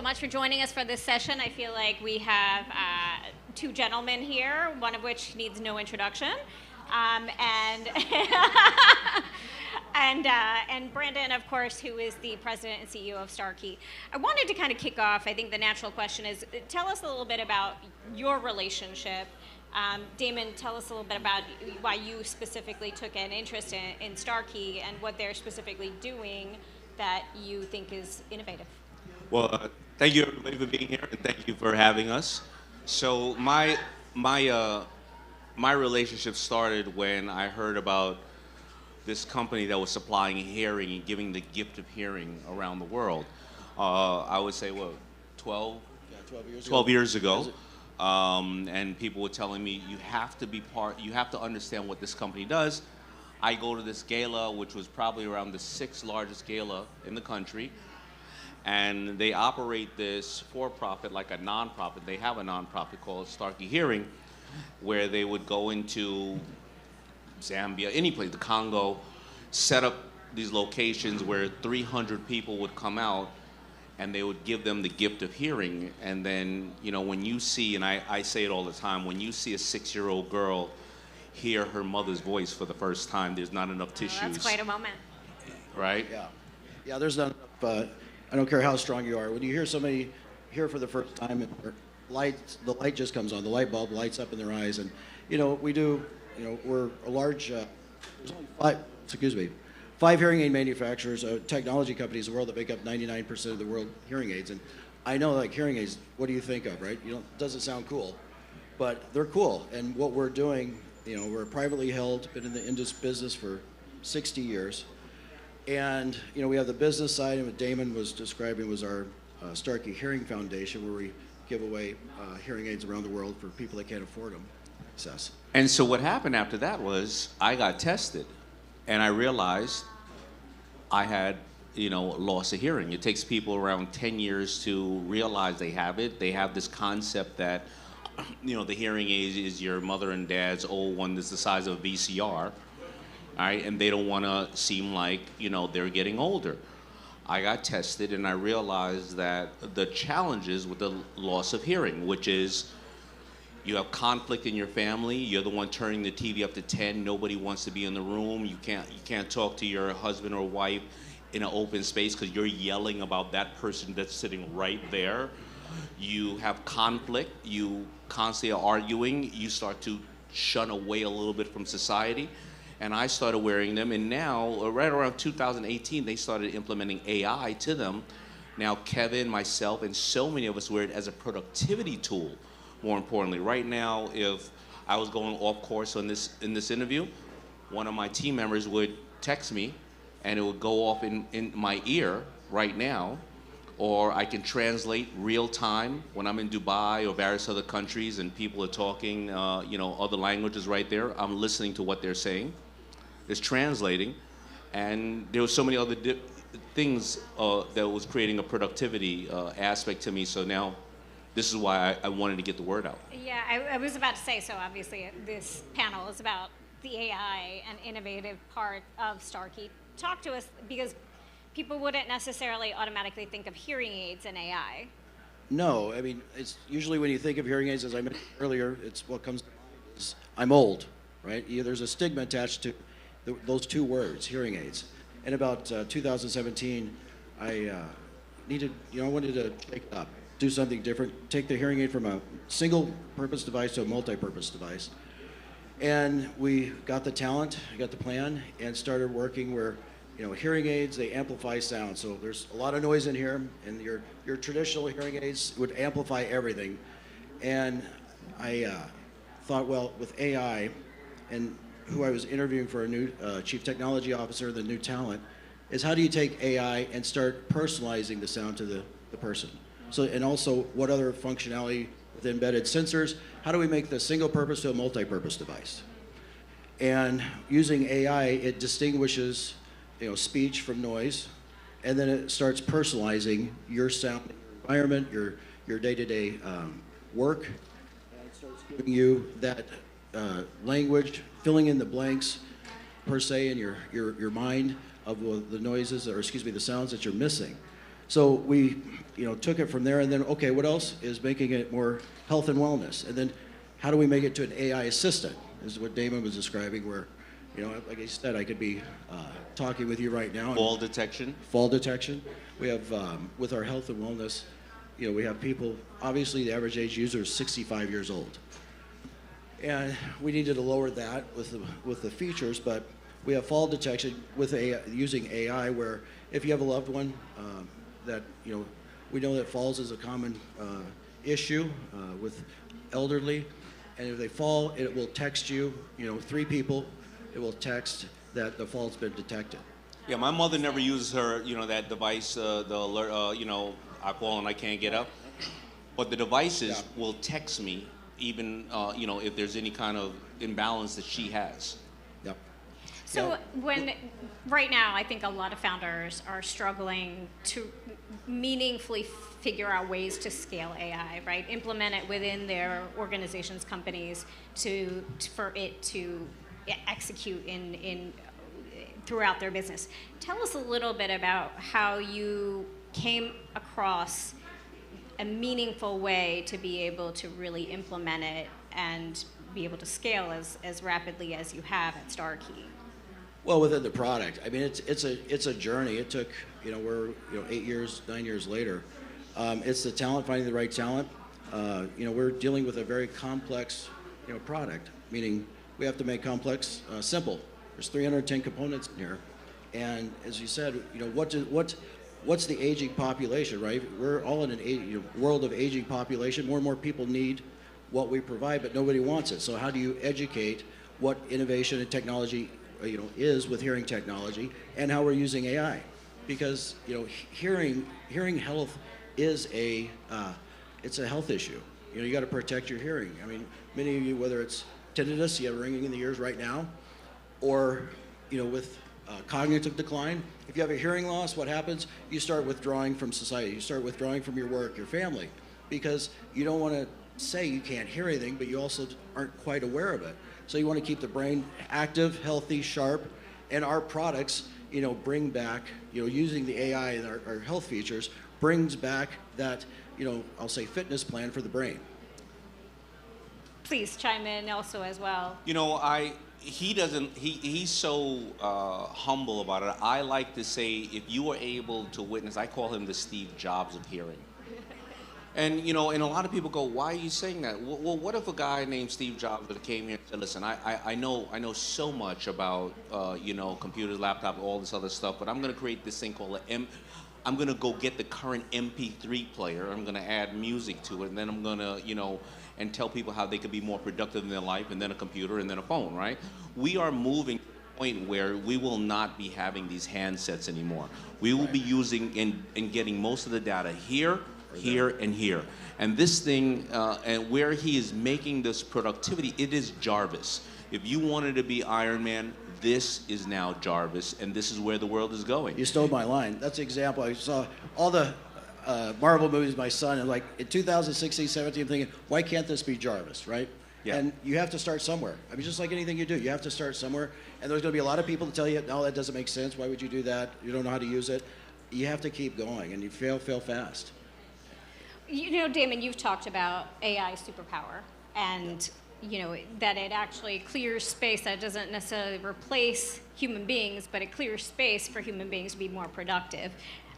so much for joining us for this session. I feel like we have two gentlemen here, one of which needs no introduction, and and Brandon, of course, who is the president and CEO of Starkey. I wanted to kind of kick off. I think the natural question is, tell us a little bit about your relationship. Daymond, tell us a little bit about why you specifically took an interest in Starkey and what they're specifically doing that you think is innovative. Well, thank you everybody for being here, and thank you for having us. So my relationship started when I heard about this company that was supplying hearing and giving the gift of hearing around the world. I would say, what, 12 years ago. And people were telling me, you have to understand what this company does. I go to this gala, which was probably around the 6th largest gala in the country, and they operate this for-profit like a non-profit. They have a non-profit called Starkey Hearing, where they would go into Zambia, any place, the Congo, set up these locations where 300 people would come out, and they would give them the gift of hearing. And then, you know, when you see, and I say it all the time, when you see a 6-year-old girl hear her mother's voice for the first time, there's not enough tissues. That's quite a moment. Right? Yeah, there's not enough, I don't care how strong you are. When you hear somebody hear for the first time, and the light just comes on, the light bulb lights up in their eyes. And, you know, we're a large, there's only 5 hearing aid manufacturers, technology companies in the world that make up 99% of the world hearing aids. And I know, like, hearing aids, what do you think of, right? You know, it doesn't sound cool, but they're cool. And what we're doing, you know, we're privately held, been in the business for 60 years. And, you know, we have the business side, and what Daymond was describing was our Starkey Hearing Foundation, where we give away hearing aids around the world for people that can't afford them. Access. And so what happened after that was I got tested, and I realized I had, you know, loss of hearing. It takes people around 10 years to realize they have it. They have this concept that, you know, the hearing aid is your mother and dad's old one that's the size of a VCR, all right? And they don't want to seem like, you know, they're getting older. I got tested, and I realized that the challenges with the loss of hearing, which is you have conflict in your family, you're the one turning the TV up to 10, nobody wants to be in the room, you can't talk to your husband or wife in an open space because you're yelling about that person that's sitting right there. You have conflict, you constantly are arguing, you start to shun away a little bit from society. And I started wearing them, and now, right around 2018, they started implementing AI to them. Now Kevin, myself, and so many of us wear it as a productivity tool, more importantly. Right now, if I was going off course in this interview, one of my team members would text me, and it would go off in my ear right now, or I can translate real time when I'm in Dubai or various other countries and people are talking, you know, other languages right there. I'm listening to what they're saying. It's translating, and there were so many other things that was creating a productivity aspect to me. So now, this is why I wanted to get the word out. Yeah, I was about to say, so obviously this panel is about the AI and innovative part of Starkey. Talk to us, because people wouldn't necessarily automatically think of hearing aids and AI. No, I mean, it's usually when you think of hearing aids, as I mentioned earlier, it's what comes to mind is I'm old, right? There's a stigma attached to those two words, hearing aids. In about 2017, I wanted to take it up, do something different, take the hearing aid from a single-purpose device to a multi-purpose device. And we got the talent, got the plan, and started working where, you know, hearing aids, they amplify sound. So there's a lot of noise in here, and your traditional hearing aids would amplify everything. And I thought, well, with AI, and who I was interviewing for a new chief technology officer, the new talent, is how do you take AI and start personalizing the sound to the person? So, and also what other functionality with embedded sensors, how do we make the single purpose to a multi-purpose device? And using AI, it distinguishes, you know, speech from noise, and then it starts personalizing your sound, your environment, your day-to-day work, and it starts giving you that language, filling in the blanks, per se, in your mind of the noises, or excuse me, the sounds that you're missing. So we, took it from there, and then, okay, what else is making it more health and wellness? And then how do we make it to an AI assistant? This is what Daymond was describing, where, like I said, I could be talking with you right now. Fall detection. Fall detection. We have, with our health and wellness, we have people, obviously the average age user is 65 years old. And we needed to lower that with the features, but we have fall detection with using AI, where if you have a loved one that, we know that falls is a common issue with elderly, and if they fall, it will text you, 3 people, it will text that the fall's been detected. Yeah, my mother never uses her, that device, the alert, I fall and I can't get up. But the devices will text me even, if there's any kind of imbalance that she has. Yep. So right now, I think a lot of founders are struggling to meaningfully figure out ways to scale AI, right? Implement it within their organizations, companies, for it to execute throughout their business. Tell us a little bit about how you came across a meaningful way to be able to really implement it and be able to scale as rapidly as you have at Starkey. Well, within the product, I mean, it's a journey. It took, we're 8 years, 9 years later. It's the talent, finding the right talent. We're dealing with a very complex, product, meaning we have to make complex simple. There's 310 components in here, and as you said, what's the aging population, right? We're all in an world of aging population. More and more people need what we provide, but nobody wants it. So how do you educate what innovation and technology, is with hearing technology, and how we're using AI? Because hearing health is it's a health issue. You got to protect your hearing. I mean, many of you, whether it's tinnitus, you have ringing in the ears right now, or with cognitive decline. If you have a hearing loss, what happens? You start withdrawing from society. You start withdrawing from your work, your family, because you don't want to say you can't hear anything, but you also aren't quite aware of it. So you want to keep the brain active, healthy, sharp, and our products, bring back, using the AI and our health features, brings back that, I'll say fitness plan for the brain. Please chime in also as well. He's so humble about it. I like to say, if you were able to witness, I call him the Steve Jobs of hearing. And, and a lot of people go, why are you saying that? Well, what if a guy named Steve Jobs that came here and said, listen, I know so much about, computers, laptops, all this other stuff, but I'm going to create this thing called I'm going to go get the current MP3 player, I'm going to add music to it, and then I'm going to, and tell people how they could be more productive in their life, and then a computer, and then a phone, right? We are moving to the point where we will not be having these handsets anymore. We will be using and getting most of the data here, and here. And this thing, and where he is making this productivity, it is Jarvis. If you wanted to be Iron Man, this is now Jarvis, and this is where the world is going. You stole my line. That's the example. I saw all the Marvel movies with my son, and like in 2016, 17, I'm thinking, why can't this be Jarvis, right? Yeah. And you have to start somewhere. I mean, just like anything you do, you have to start somewhere. And there's going to be a lot of people to tell you, no, that doesn't make sense. Why would you do that? You don't know how to use it. You have to keep going, and you fail fast. Daymond, you've talked about AI superpower, and that it actually clears space. That doesn't necessarily replace human beings, but it clears space for human beings to be more productive.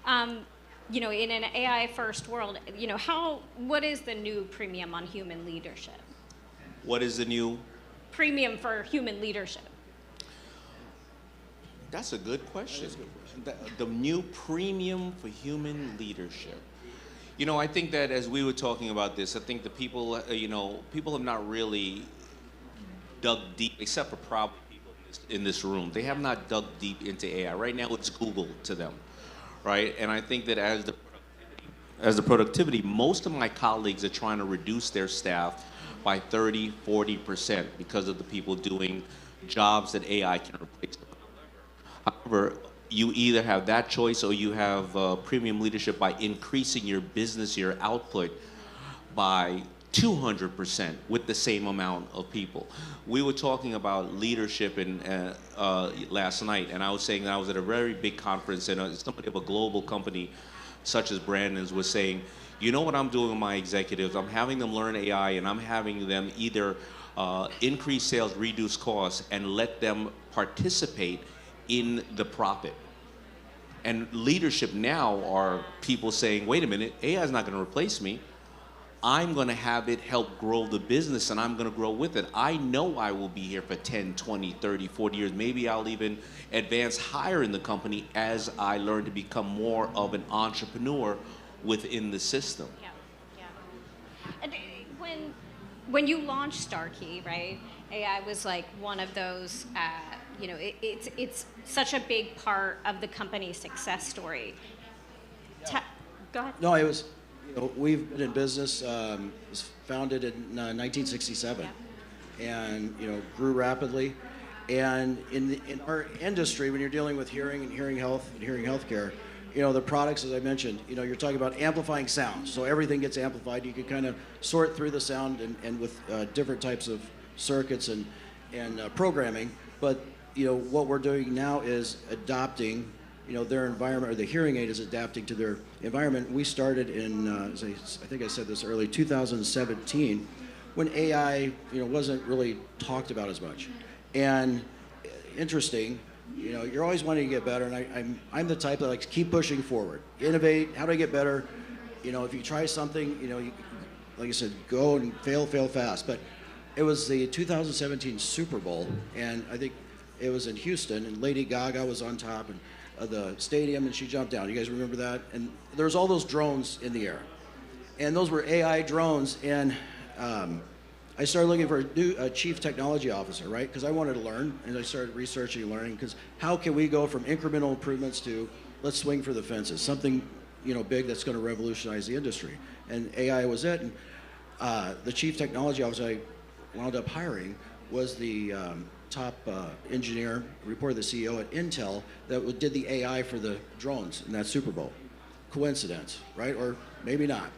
In an AI-first world, what is the new premium on human leadership? What is the new premium for human leadership? That's a good question. The new premium for human leadership. I think that as we were talking about this, I think the people, people have not really dug deep, except for probably people in this room. They have not dug deep into AI. Right now, it's Google to them, right? And I think that as the productivity, most of my colleagues are trying to reduce their staff by 30, 40% because of the people doing jobs that AI can replace. However, you either have that choice or you have premium leadership by increasing your business, your output by 200% with the same amount of people. We were talking about leadership last night, and I was saying that I was at a very big conference, and somebody of a global company such as Brandon's, was saying, you know what I'm doing with my executives? I'm having them learn AI, and I'm having them either increase sales, reduce costs, and let them participate in the profit. And leadership now are people saying, wait a minute, AI is not going to replace me. I'm going to have it help grow the business, and I'm going to grow with it. I know I will be here for 10, 20, 30, 40 years. Maybe I'll even advance higher in the company as I learn to become more of an entrepreneur within the system. Yeah, yeah. And when you launched Starkey, right, AI was like one of those, you know, it's such a big part of the company's success story. Go ahead. No, it was, you know, we've been in business, it was founded in 1967, and, you know, grew rapidly. And in our industry, when you're dealing with hearing and hearing health and hearing healthcare, you know, the products, as I mentioned, you know, you're talking about amplifying sound. So everything gets amplified. You can kind of sort through the sound and with different types of circuits and programming. But, you know, what we're doing now is adopting, you know, their environment, or the hearing aid is adapting to their environment. We started in, I think I said this early, 2017, when AI, you know, wasn't really talked about as much. And interesting, you know, you're always wanting to get better, and I'm the type that likes to keep pushing forward, innovate. How do I get better? You know, if you try something, you know, you, like I said, go and fail fast. But it was the 2017 Super Bowl, and I think it was in Houston, and Lady Gaga was on top of the stadium, and she jumped down. You guys remember that? And there was all those drones in the air, and those were AI drones, and I started looking for a chief technology officer, right? Because I wanted to learn, and I started researching and learning, because how can we go from incremental improvements to let's swing for the fences, something, you know, big that's going to revolutionize the industry. And AI was it. And the chief technology officer I wound up hiring was the top engineer, reported the CEO at Intel, that did the AI for the drones in that Super Bowl. Coincidence, right? Or maybe not.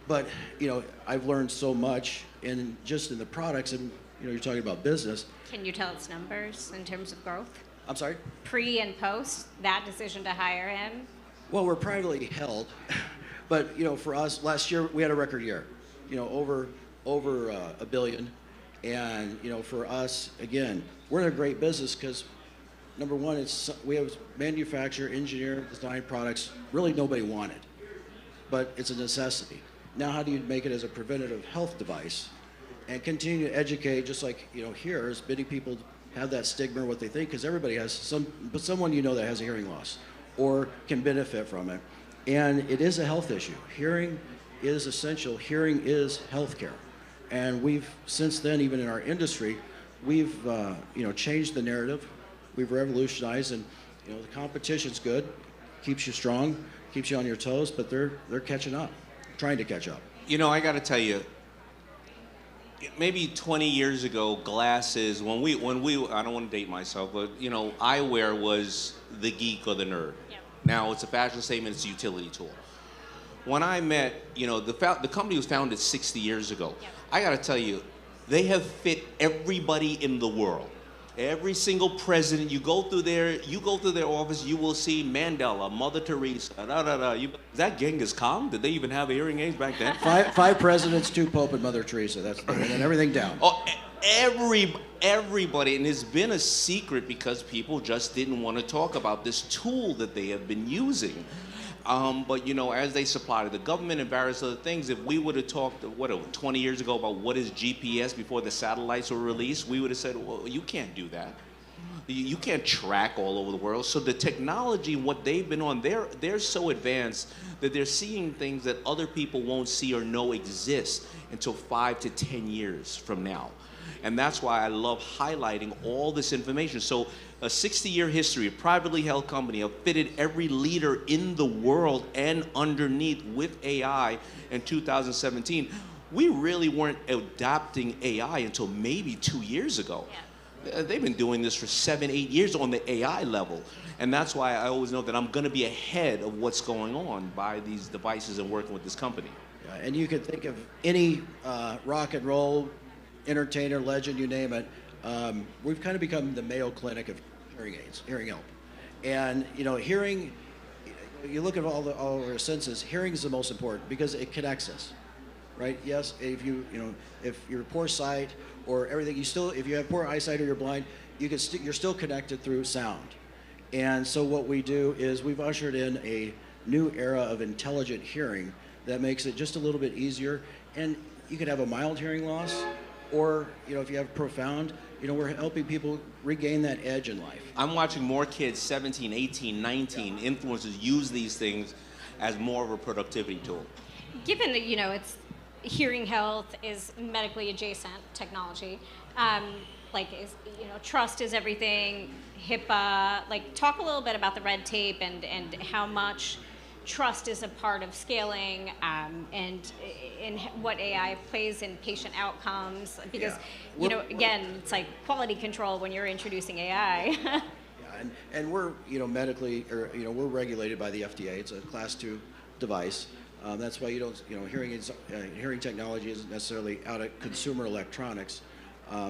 But, you know, I've learned so much just in the products, and, you know, you're talking about business. Can you tell us numbers in terms of growth? I'm sorry? Pre and post that decision to hire him? Well, we're privately held, but, you know, for us, last year we had a record year, you know, over $1 billion. And, you know, for us, again, we're in a great business because, number one, we have manufacture, engineer, design products really nobody wanted, but it's a necessity. Now, how do you make it as a preventative health device and continue to educate, just like, you know, here is many people have that stigma or what they think, because everybody has someone you know that has a hearing loss or can benefit from it. And it is a health issue. Hearing is essential. Hearing is healthcare. And we've, since then, even in our industry, we've, you know, changed the narrative. We've revolutionized, and, you know, the competition's good, keeps you strong, keeps you on your toes, but they're catching up, trying to catch up. You know, I got to tell you, maybe 20 years ago, glasses, when we, I don't want to date myself, but, you know, eyewear was the geek or the nerd. Yep. Now it's a fashion statement, it's a utility tool. When I met, you know, the company was founded 60 years ago. Yep. I got to tell you, they have fit everybody in the world. Every single president, you go through their office, you will see Mandela, Mother Teresa, Is that Genghis Khan? Did they even have hearing aids back then? Five presidents, 2 Pope, and Mother Teresa. That's and everything down. Oh, everybody, and it's been a secret because people just didn't want to talk about this tool that they have been using. But, you know, as they supply to the government and various other things, if we would have talked, 20 years ago about what is GPS before the satellites were released, we would have said, well, you can't do that. You can't track all over the world. So the technology and what they've been on, they're so advanced that they're seeing things that other people won't see or know exist until 5 to 10 years from now. And that's why I love highlighting all this information. So a 60-year history, a privately held company, have fitted every leader in the world and underneath with AI in 2017. We really weren't adopting AI until maybe 2 years ago. Yeah. They've been doing this for 7, 8 years on the AI level. And that's why I always know that I'm going to be ahead of what's going on by these devices and working with this company. Yeah, and you can think of any rock and roll entertainer, legend, you name it. We've kind of become the Mayo Clinic of hearing aids, hearing help. And, you know, hearing, you look at all of our senses, hearing is the most important because it connects us, right? Yes, if if you're poor sight or everything, if you have poor eyesight or you're blind, you're still connected through sound. And so what we do is we've ushered in a new era of intelligent hearing that makes it just a little bit easier. And you could have a mild hearing loss, or if you have profound, we're helping people regain that edge in life. I'm watching more kids, 17, 18, 19, influencers use these things as more of a productivity tool. Given that, it's hearing health is medically adjacent technology, trust is everything, HIPAA, talk a little bit about the red tape and how much trust is a part of scaling, and in what AI plays in patient outcomes, because again, it's like quality control when you're introducing AI. And we're medically, or we're regulated by the FDA. It's a Class 2 device. That's why you don't hearing technology isn't necessarily out of consumer electronics.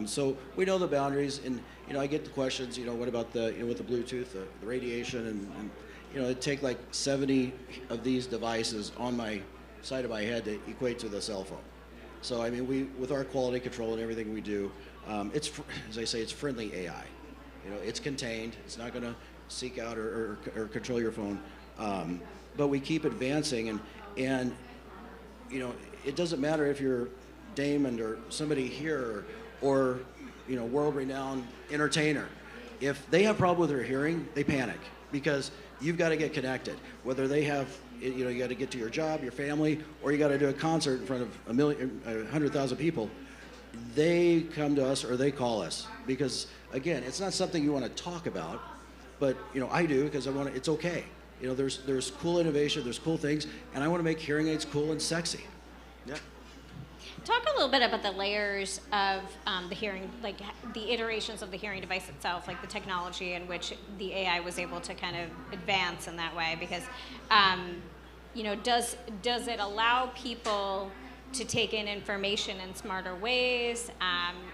So we know the boundaries, and I get the questions. What about the with the Bluetooth, the radiation, and it'd take like 70 of these devices on my side of my head to equate to the cell phone. So I mean, with our quality control and everything we do, it's, as I say, it's friendly AI. It's contained. It's not going to seek out or control your phone. But we keep advancing, and it doesn't matter if you're Daymond or somebody here or world-renowned entertainer. If they have a problem with their hearing, they panic because you've got to get connected. Whether they have, you got to get to your job, your family, or you got to do a concert in front of 100,000 people, they come to us or they call us because, again, it's not something you want to talk about, but I do because it's okay. There's cool innovation, there's cool things, and I want to make hearing aids cool and sexy. Yeah. Talk a little bit about the layers of the hearing, like the iterations of the hearing device itself, like the technology in which the AI was able to kind of advance in that way. Because, does it allow people to take in information in smarter ways?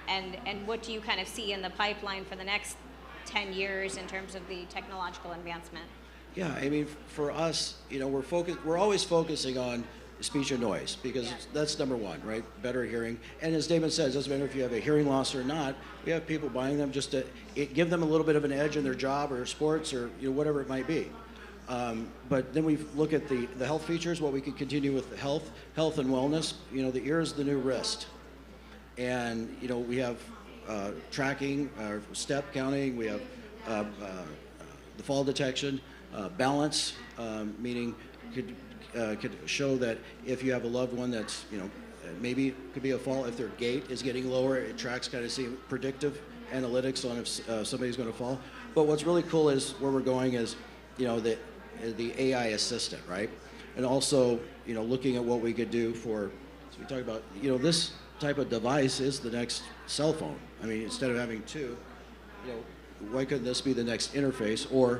And what do you kind of see in the pipeline for the next 10 years in terms of the technological advancement? Yeah, I mean, for us, we're always focusing on speech and noise because that's number one, right? Better hearing. And as Daymond says, it doesn't matter if you have a hearing loss or not. We have people buying them just to give them a little bit of an edge in their job or sports or whatever it might be. But then we look at the health features, what we can continue with the health and wellness. The ear is the new wrist. And, we have tracking, step counting, we have the fall detection, balance, meaning could show that if you have a loved one that's, maybe it could be a fall, if their gait is getting lower, it tracks kind of seeing predictive analytics on if somebody's going to fall. But what's really cool is where we're going is, the AI assistant, right? And also, looking at what we could do so we talk about, this type of device is the next cell phone. I mean, instead of having two, why couldn't this be the next interface? Or,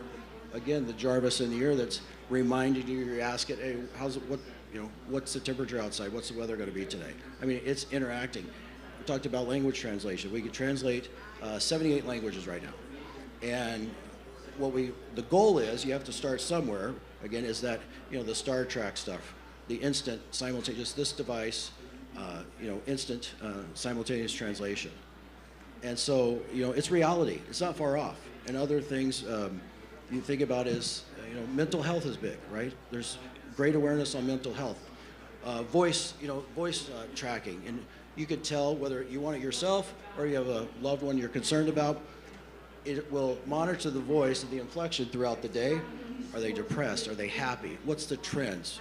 again, the Jarvis in the ear that's reminding you ask it, hey, what's the temperature outside? What's the weather going to be today? I mean, it's interacting. We talked about language translation. We could translate 78 languages right now. And the goal is, you have to start somewhere, again, is that, the Star Trek stuff, the instant simultaneous, this device, instant simultaneous translation. And so, it's reality. It's not far off. And other things you think about is, mental health is big, right? There's great awareness on mental health. Voice tracking. And you could tell whether you want it yourself or you have a loved one you're concerned about. It will monitor the voice and the inflection throughout the day. Are they depressed? Are they happy? What's the trends?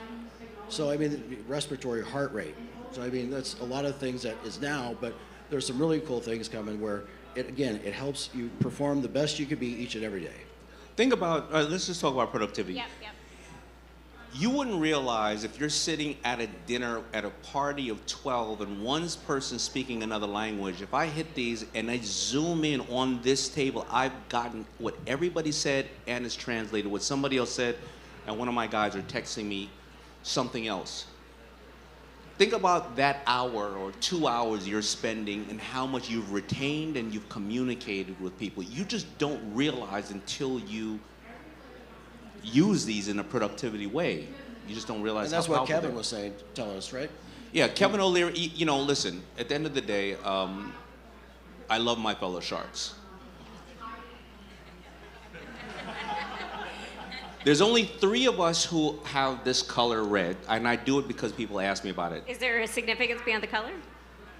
So, I mean, respiratory heart rate. So, I mean, that's a lot of things that is now, but there's some really cool things coming where, it helps you perform the best you could be each and every day. Think about, let's just talk about productivity. Yep. You wouldn't realize if you're sitting at a dinner at a party of 12 and one person speaking another language, if I hit these and I zoom in on this table, I've gotten what everybody said and it's translated, what somebody else said, and one of my guys are texting me something else. Think about that hour or 2 hours you're spending and how much you've retained and you've communicated with people. You just don't realize until you use these in a productivity way. You just don't realize And that's how what powerful Kevin they are. was saying, telling us, right? Yeah, Kevin O'Leary, you know, listen, at the end of the day, I love my fellow sharks. There's only 3 of us who have this color red, and I do it because people ask me about it. Is there a significance beyond the color?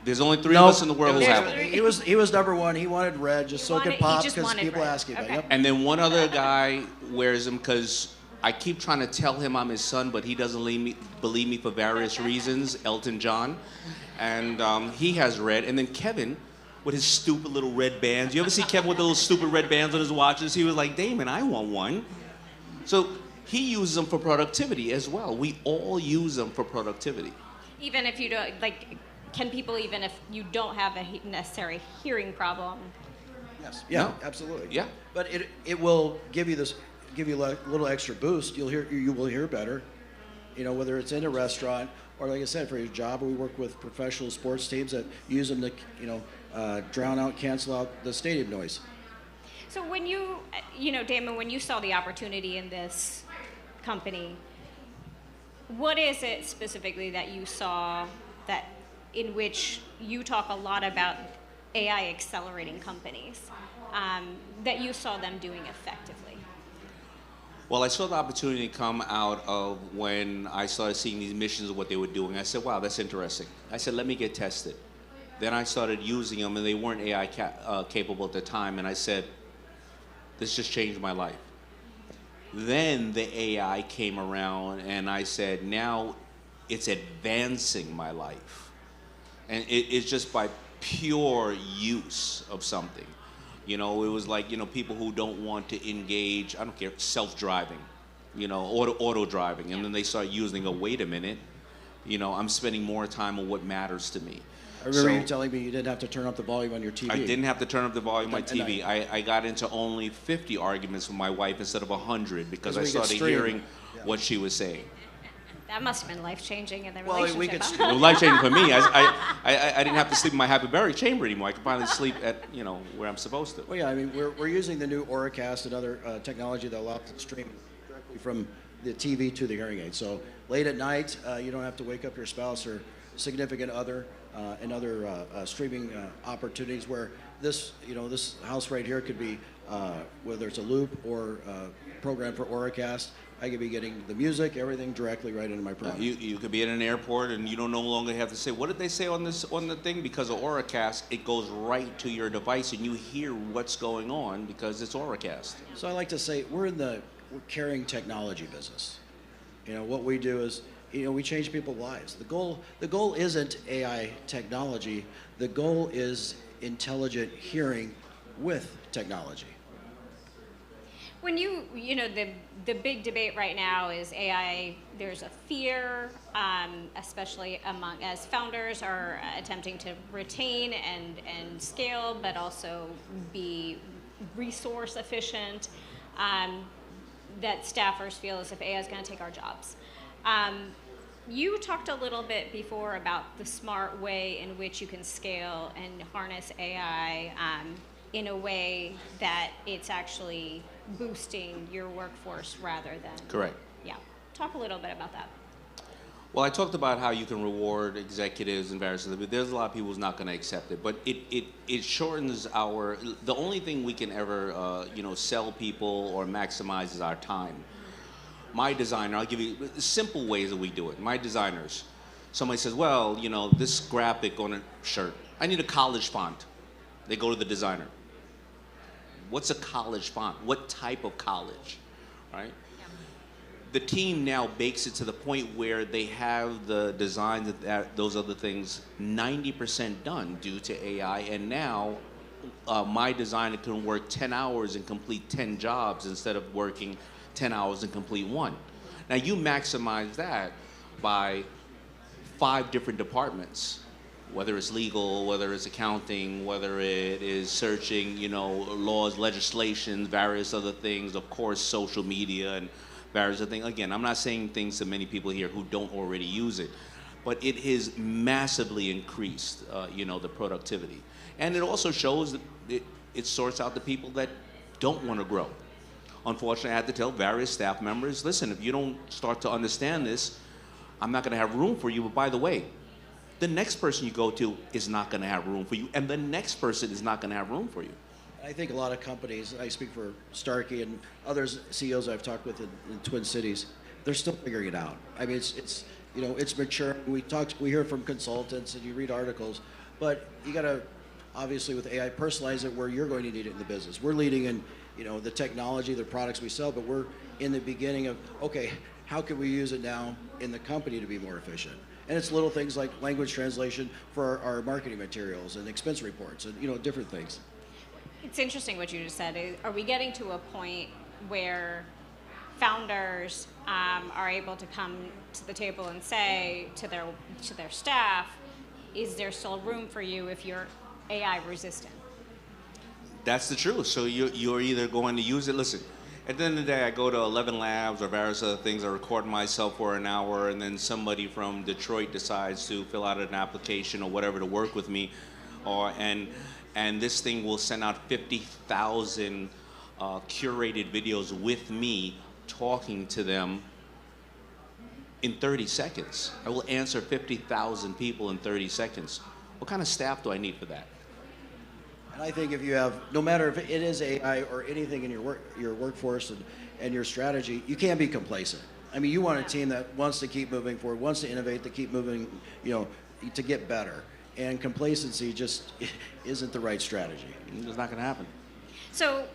There's only 3 of us in the world who have it. He was number one. He wanted red just so it could pop just because wanted people red. ask him. Okay. Yep. And then one other guy wears them because I keep trying to tell him I'm his son, but he doesn't believe me for various reasons, Elton John. And he has red. And then Kevin with his stupid little red bands. You ever see Kevin with those stupid red bands on his watches? He was like, Daymond, I want one. So he uses them for productivity as well. We all use them for productivity. Even if you don't, like, can people, even if you don't have a necessary hearing problem? Yes. Yeah, No. absolutely. Yeah. But it will give you a little extra boost. You will hear better. You know, whether it's in a restaurant or, like I said, for your job. We work with professional sports teams that use them to, drown out, cancel out the stadium noise. So when you Daymond, when you saw the opportunity in this company, what is it specifically that you saw that in which you talk a lot about AI accelerating companies, that you saw them doing effectively? Well, I saw the opportunity come out of when I started seeing these missions of what they were doing. I said, wow, that's interesting. I said, let me get tested. Then I started using them, and they weren't AI capable at the time, and I said, this just changed my life. Then the AI came around, and I said, now it's advancing my life. And it's just by pure use of something. You know, it was like, people who don't want to engage, I don't care, self-driving, auto driving. And then they start using, wait a minute, I'm spending more time on what matters to me. I remember you telling me you didn't have to turn up the volume on your TV. I didn't have to turn up the volume on my At TV. night. I got into only 50 arguments with my wife instead of 100 because I we could started stream. hearing what she was saying. That must have been life-changing in the Well, we relationship. could huh? It was life-changing for me. I didn't have to sleep in my hyperbaric chamber anymore. I could finally sleep at, where I'm supposed to. Well, yeah, I mean, we're using the new Auracast and other technology that allows to stream directly from the TV to the hearing aid. So late at night, you don't have to wake up your spouse or significant other and other streaming opportunities where this house right here could be, whether it's a loop or program for Auracast, I could be getting the music, everything directly right into my program. You could be at an airport and you don't no longer have to say, what did they say on the thing? Because of Auracast, it goes right to your device and you hear what's going on because it's Auracast. So I like to say we're carrying technology business. What we do is, we change people's lives. The goal isn't AI technology. The goal is intelligent hearing with technology. When the big debate right now is AI, there's a fear, especially as founders are attempting to retain and scale, but also be resource efficient, that staffers feel as if AI is going to take our jobs. You talked a little bit before about the smart way in which you can scale and harness AI in a way that it's actually boosting your workforce rather than... Correct. Yeah. Talk a little bit about that. Well, I talked about how you can reward executives and various other, but there's a lot of people who's not going to accept it. But it shortens the only thing we can ever, sell people or maximize is our time. My designer, I'll give you simple ways that we do it. My designers, somebody says, well, this graphic on a shirt, I need a college font. They go to the designer. What's a college font? What type of college, right? Yeah. The team now bakes it to the point where they have the designs, those other things, 90% done due to AI, and now my designer can work 10 hours and complete 10 jobs instead of working 10 hours and complete one. Now you maximize that by 5 different departments, whether it's legal, whether it's accounting, whether it is searching, laws, legislation, various other things, of course, social media and various other things. Again, I'm not saying things to many people here who don't already use it, but it has massively increased, the productivity. And it also shows that it sorts out the people that don't want to grow, unfortunately, I had to tell various staff members, listen, if you don't start to understand this, I'm not going to have room for you. But by the way, the next person you go to is not going to have room for you, and the next person is not going to have room for you. I think a lot of companies, I speak for Starkey and others CEOs I've talked with in Twin Cities, they're still figuring it out. I mean, it's you know, it's mature. We hear from consultants and you read articles, but you got to, obviously with AI, personalize it where you're going to need it in the business. We're leading in, you know, the technology, the products we sell, but we're in the beginning of, okay, how can we use it now in the company to be more efficient? And it's little things like language translation for our marketing materials and expense reports and, you know, different things. It's interesting what you just said. Are we getting to a point where founders are able to come to the table and say to their staff, is there still room for you if you're AI resistant? That's the truth. So you're either going to use it. Listen, at the end of the day, I go to 11 Labs or various other things. I record myself for an hour, and then somebody from Detroit decides to fill out an application or whatever to work with me, and this thing will send out 50,000 curated videos with me talking to them in 30 seconds. I will answer 50,000 people in 30 seconds. What kind of staff do I need for that? And I think if you have, no matter if it is AI or anything in your workforce and your strategy, you can't be complacent. I mean, you want a team that wants to keep moving forward, wants to innovate, to keep moving, you know, to get better. And complacency just isn't the right strategy. It's not going to happen. So,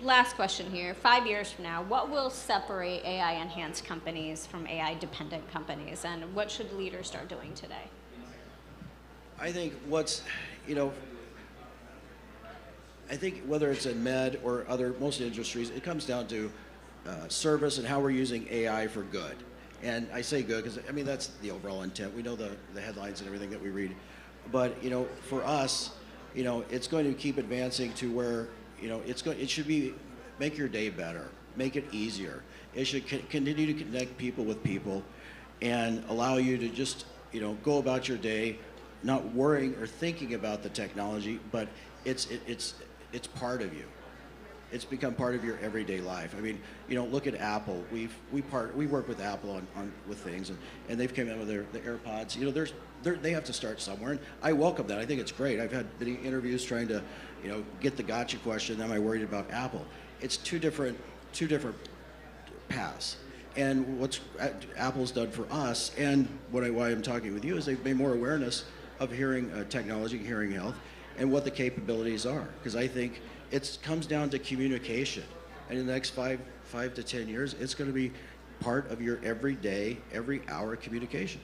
last question here. 5 years from now, what will separate AI-enhanced companies from AI-dependent companies, and what should leaders start doing today? I think I think whether it's in med or most industries, it comes down to service and how we're using AI for good. And I say good because, I mean, that's the overall intent. We know the headlines and everything that we read. But, you know, for us, you know, it's going to keep advancing to where, you know, it should be, make your day better, make it easier. It should continue to connect people with people and allow you to just, you know, go about your day not worrying or thinking about the technology, but it's part of you. It's become part of your everyday life. I mean, you know, look at Apple. We work with Apple on with things, and they've come out with the AirPods. You know, they have to start somewhere, and I welcome that. I think it's great. I've had many interviews trying to, you know, get the gotcha question. Am I worried about Apple? It's two different paths. And what Apple's done for us, and why I'm talking with you, is they've made more awareness of hearing technology, hearing health, and what the capabilities are. Because I think it comes down to communication. And in the next 5 to 10 years, it's going to be part of your everyday, every hour communication.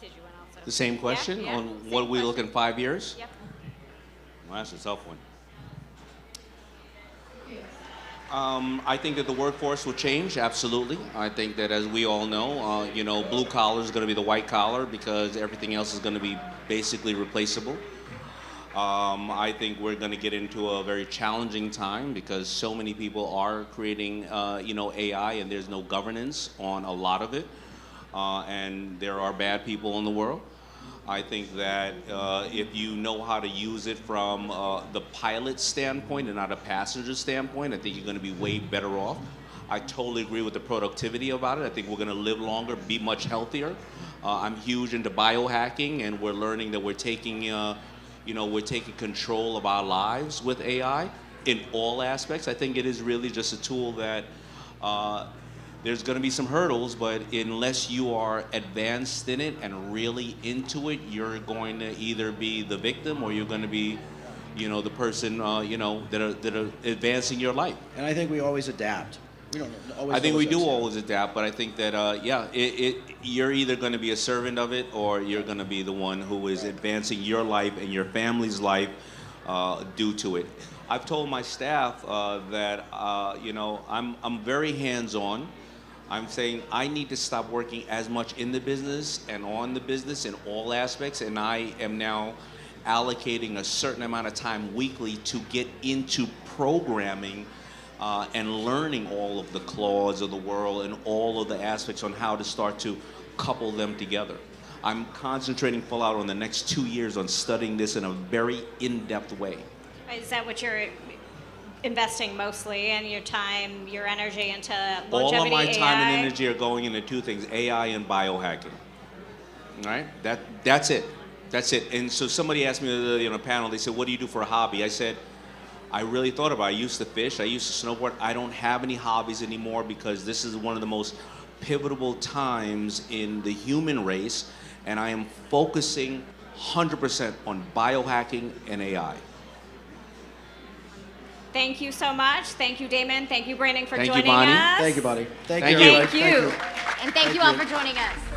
Did you want to also? The same question Yeah, on same what we look question. in 5 years? Yep. Well, that's a tough one. I think that the workforce will change, absolutely. I think that, as we all know, you know, blue collar is going to be the white collar because everything else is going to be basically replaceable. I think we're going to get into a very challenging time because so many people are creating, you know, AI, and there's no governance on a lot of it, and there are bad people in the world. I think that if you know how to use it from the pilot standpoint and not a passenger standpoint, I think you're going to be way better off. I totally agree with the productivity about it. I think we're going to live longer, be much healthier. I'm huge into biohacking, and we're learning that we're taking, you know, we're taking control of our lives with AI in all aspects. I think it is really just a tool that there's going to be some hurdles, but unless you are advanced in it and really into it, you're going to either be the victim or you're going to be, you know, the person, you know, that are advancing your life. And I think we always adapt. We don't always. I think we do adapt. always adapt, but I think that, yeah, you're either going to be a servant of it or you're going to be the one who is advancing your life and your family's life due to it. I've told my staff that, you know, I'm very hands-on. I'm saying I need to stop working as much in the business and on the business in all aspects, and I am now allocating a certain amount of time weekly to get into programming and learning all of the claws of the world and all of the aspects on how to start to couple them together. I'm concentrating full out on the next 2 years on studying this in a very in-depth way. Is that what you're investing mostly, and your time, your energy into All longevity of my time AI. and energy are going into two things: AI and biohacking. All right, that's it. That's it. And so somebody asked me on a panel. They said, "What do you do for a hobby?" I said, "I really thought about it. I used to fish. I used to snowboard. I don't have any hobbies anymore because this is one of the most pivotal times in the human race, and I am focusing 100% on biohacking and AI." Thank you so much. Thank you, Daymond. Thank you, Brandon, for Thank you, joining Bonny. us. Thank you, buddy. Thank you. everybody. Thank you. And thank you all for joining us.